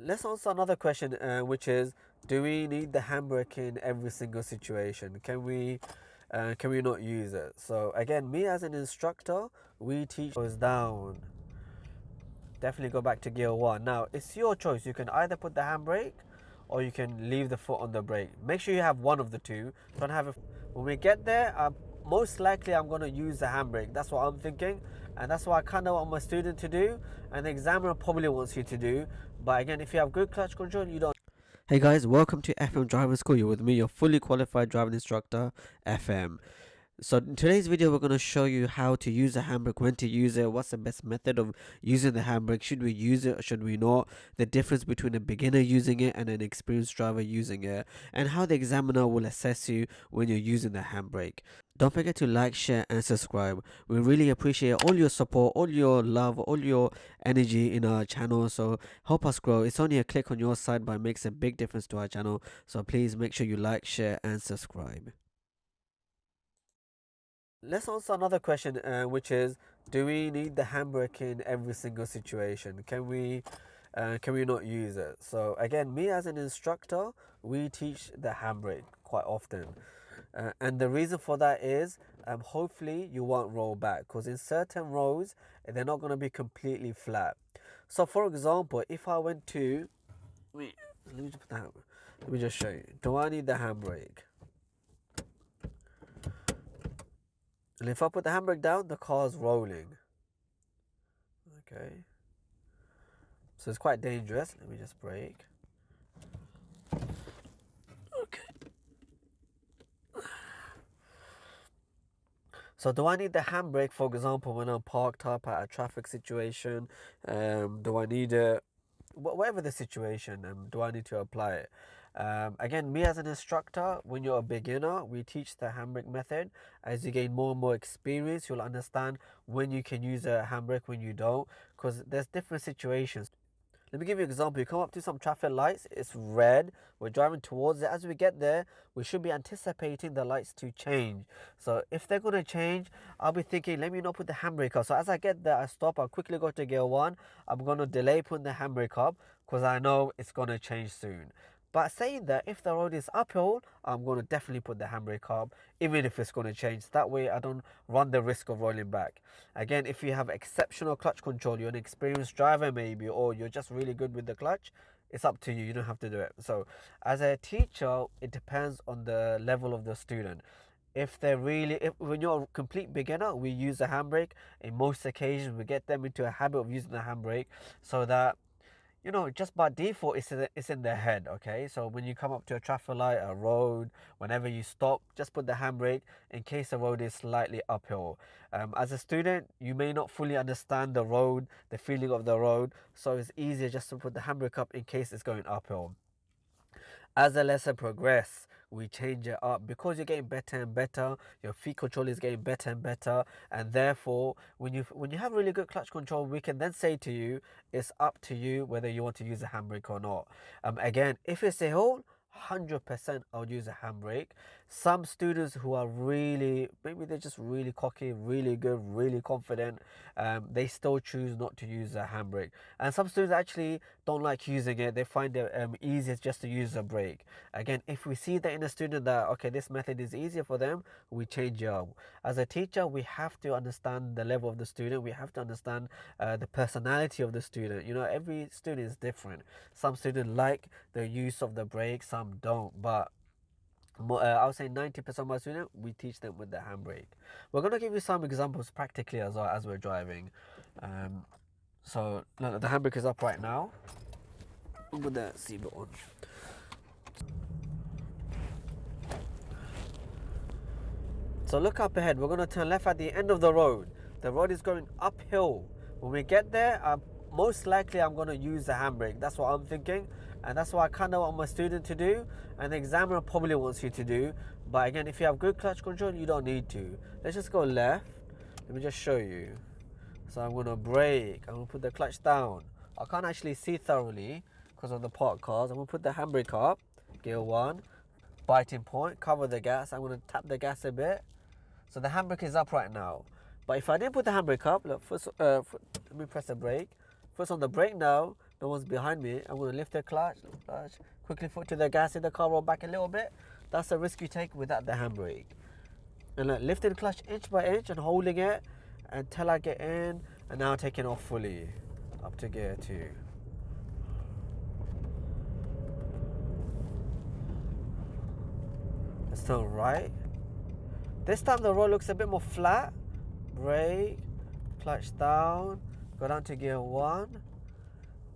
Let's answer another question, which is, do we need the handbrake in every single situation? Can we not use it? So again, me as an instructor, we teach goes down. Definitely go back to gear 1. Now, it's your choice. You can either put the handbrake or you can leave the foot on the brake. Make sure you have one of the two. Don't have it. When we get there, most likely I'm going to use the handbrake. That's what I'm thinking. And that's what I kind of want my student to do. And the examiner probably wants you to do. But again, if you have good clutch control, you don't. Hey guys, welcome to FM Driving School. You're with me, your fully qualified driving instructor, FM. So in today's video, we're going to show you how to use the handbrake, when to use it, what's the best method of using the handbrake, should we use it or should we not, the difference between a beginner using it and an experienced driver using it, and how the examiner will assess you when you're using the handbrake. Don't forget to like, share and subscribe. We really appreciate all your support, all your love, all your energy in our channel. So help us grow. It's only a click on your side, but it makes a big difference to our channel. So please make sure you like, share and subscribe. Let's answer another question, which is, do we need the handbrake in every single situation? Can we not use it? So again, me as an instructor, we teach the handbrake quite often. And the reason for that is, hopefully you won't roll back, because in certain roads, they're not going to be completely flat. So for example, if I went to, let me just show you. Do I need the handbrake? And if I put the handbrake down, the car's rolling. Okay. So it's quite dangerous. Let me just brake. Okay. So do I need the handbrake, for example, when I'm parked up at a traffic situation? Do I need it? Whatever the situation, do I need to apply it? Again, me as an instructor, when you're a beginner, we teach the handbrake method. As you gain more and more experience, you'll understand when you can use a handbrake, when you don't, because there's different situations. Let me give you an example. You come up to some traffic lights, it's red, we're driving towards it. As we get there, we should be anticipating the lights to change. So if they're going to change, I'll be thinking, let me not put the handbrake up. So as I get there, I stop, I'll quickly go to gear 1. I'm going to delay putting the handbrake up because I know it's going to change soon. But saying that, if the road is uphill, I'm going to definitely put the handbrake up, even if it's going to change. That way I don't run the risk of rolling back. Again, if you have exceptional clutch control, you're an experienced driver maybe, or you're just really good with the clutch, it's up to you. You don't have to do it. So as a teacher, it depends on the level of the student. When you're a complete beginner, we use the handbrake. In most occasions, we get them into a habit of using the handbrake so that, you know, just by default, it's in their head, okay? So when you come up to a traffic light, a road, whenever you stop, just put the handbrake in case the road is slightly uphill. As a student, you may not fully understand the road, the feeling of the road, so it's easier just to put the handbrake up in case it's going uphill. As the lesson progresses, we change it up because you're getting better and better. Your feet control is getting better and better, and therefore, when you have really good clutch control, we can then say to you, it's up to you whether you want to use a handbrake or not. Again, if it's a hill, 100% I would use a handbrake. Some students who are maybe they're just really cocky, really good, really confident, they still choose not to use a handbrake. And some students actually don't like using it. They find it easier just to use a brake. Again, if we see that in a student that, okay, this method is easier for them, we change it up. As a teacher, we have to understand the level of the student. We have to understand the personality of the student. You know, every student is different. Some students like the use of the brake, some don't. But I would say 90% of my students, we teach them with the handbrake. We're going to give you some examples practically as well as we're driving. So look, the handbrake is up right now. Put the seatbelt on. So look up ahead. We're going to turn left at the end of the road. The road is going uphill. When we get there, most likely I'm going to use the handbrake. That's what I'm thinking. And that's what I kind of want my student to do. And the examiner probably wants you to do. But again, if you have good clutch control, you don't need to. Let's just go left. Let me just show you. So I'm going to brake. I'm going to put the clutch down. I can't actually see thoroughly because of the parked cars. I'm going to put the handbrake up. Gear 1. Biting point. Cover the gas. I'm going to tap the gas a bit. So the handbrake is up right now. But if I didn't put the handbrake up, look, first, let me press the brake. First on the brake now, no one's behind me, I'm going to lift the clutch, quickly foot to the gas in the car, roll back a little bit. That's the risk you take without the handbrake. And like lifting the clutch inch by inch and holding it until I get in, and now taking off fully up to gear 2. Let's turn right. This time the road looks a bit more flat. Brake, clutch down, go down to gear 1,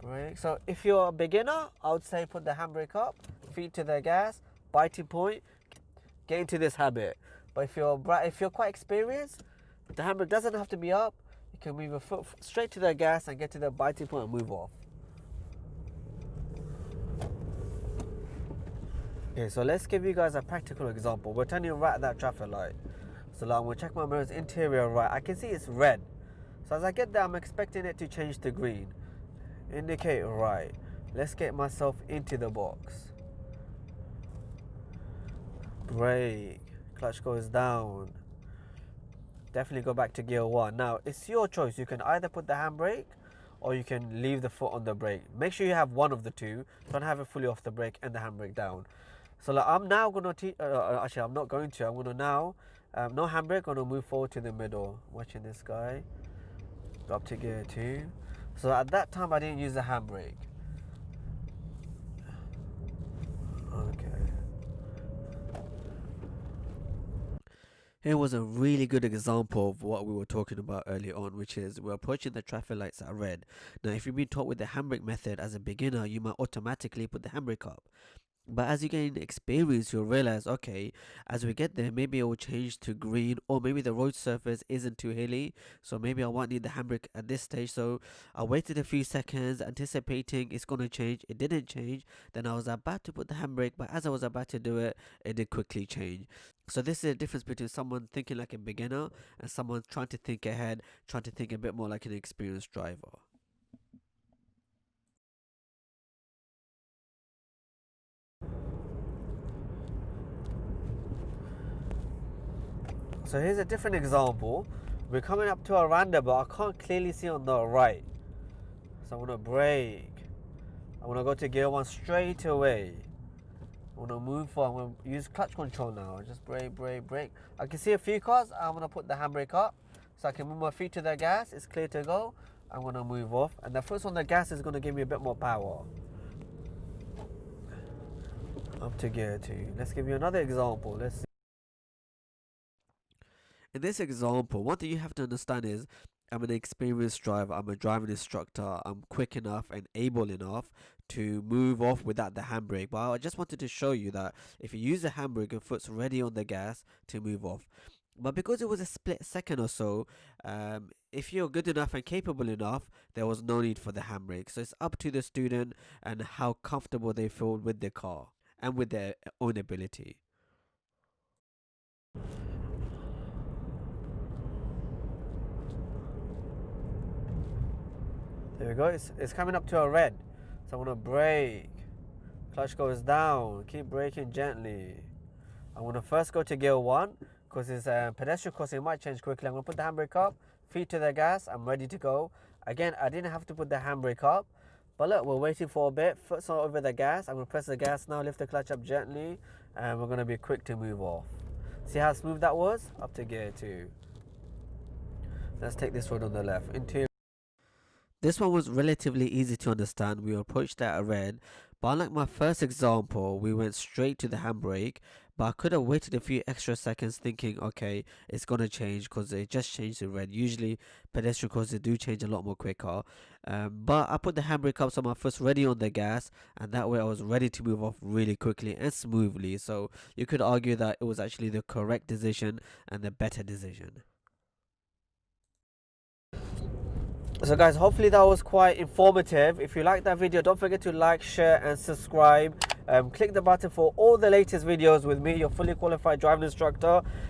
brake. So if you're a beginner, I would say put the handbrake up, feet to the gas, biting point, get into this habit. But if you're quite experienced, the handbrake doesn't have to be up. You can move your foot straight to the gas and get to the biting point and move off. Okay, so let's give you guys a practical example. We're turning right at that traffic light. So like, I'm going to check my mirrors, interior right. I can see it's red. So as I get there, I'm expecting it to change to green. Indicate right. Let's get myself into the box. Brake. Clutch goes down. Definitely go back to gear 1. Now, it's your choice. You can either put the handbrake or you can leave the foot on the brake. Make sure you have one of the two. Don't have it fully off the brake and the handbrake down. So like, I'm now going to actually, I'm not going to. I'm going to now, no handbrake, going to move forward to the middle. Watching this guy. Go up to gear 2. So at that time, I didn't use the handbrake. Okay. Here was a really good example of what we were talking about earlier on, which is we're approaching the traffic lights at red. Now, if you've been taught with the handbrake method as a beginner, you might automatically put the handbrake up. But as you gain experience, you'll realize, okay, as we get there, maybe it will change to green, or maybe the road surface isn't too hilly, so maybe I won't need the handbrake at this stage. So I waited a few seconds, anticipating it's going to change. It didn't change. Then I was about to put the handbrake, but as I was about to do it, it did quickly change. So this is a difference between someone thinking like a beginner and someone trying to think ahead, trying to think a bit more like an experienced driver. So here's a different example. We're coming up to a roundabout. I can't clearly see on the right. So I'm going to brake. I'm going to go to gear 1 straight away. I'm going to move forward. I'm going to use clutch control now. Just brake, brake, brake. I can see a few cars. I'm going to put the handbrake up so I can move my feet to the gas. It's clear to go. I'm going to move off. And the first on the gas is going to give me a bit more power. Up to gear 2. Let's give you another example. Let's see. In this example, one thing you have to understand is I'm an experienced driver, I'm a driving instructor, I'm quick enough and able enough to move off without the handbrake. But I just wanted to show you that if you use the handbrake, your foot's ready on the gas to move off. But because it was a split second or so, if you're good enough and capable enough, there was no need for the handbrake. So it's up to the student and how comfortable they feel with the car and with their own ability. There we go, it's coming up to a red. So I'm going to brake. Clutch goes down. Keep braking gently. I'm going to first go to gear 1 because it's a pedestrian crossing. It might change quickly. I'm going to put the handbrake up, feet to the gas. I'm ready to go. Again, I didn't have to put the handbrake up. But look, we're waiting for a bit. Foot's not over the gas. I'm going to press the gas now, lift the clutch up gently. And we're going to be quick to move off. See how smooth that was? Up to gear 2. Let's take this road on the left. Interior. This one was relatively easy to understand. We approached at a red, but unlike my first example, we went straight to the handbrake. But I could have waited a few extra seconds thinking, okay, it's going to change because it just changed to red. Usually pedestrian crosses do change a lot more quicker. But I put the handbrake up so my foot's ready on the gas, and that way I was ready to move off really quickly and smoothly. So you could argue that it was actually the correct decision and the better decision. So guys, hopefully that was quite informative. If you like that video, don't forget to like, share and subscribe. Click the button for all the latest videos with me, your fully qualified driving instructor.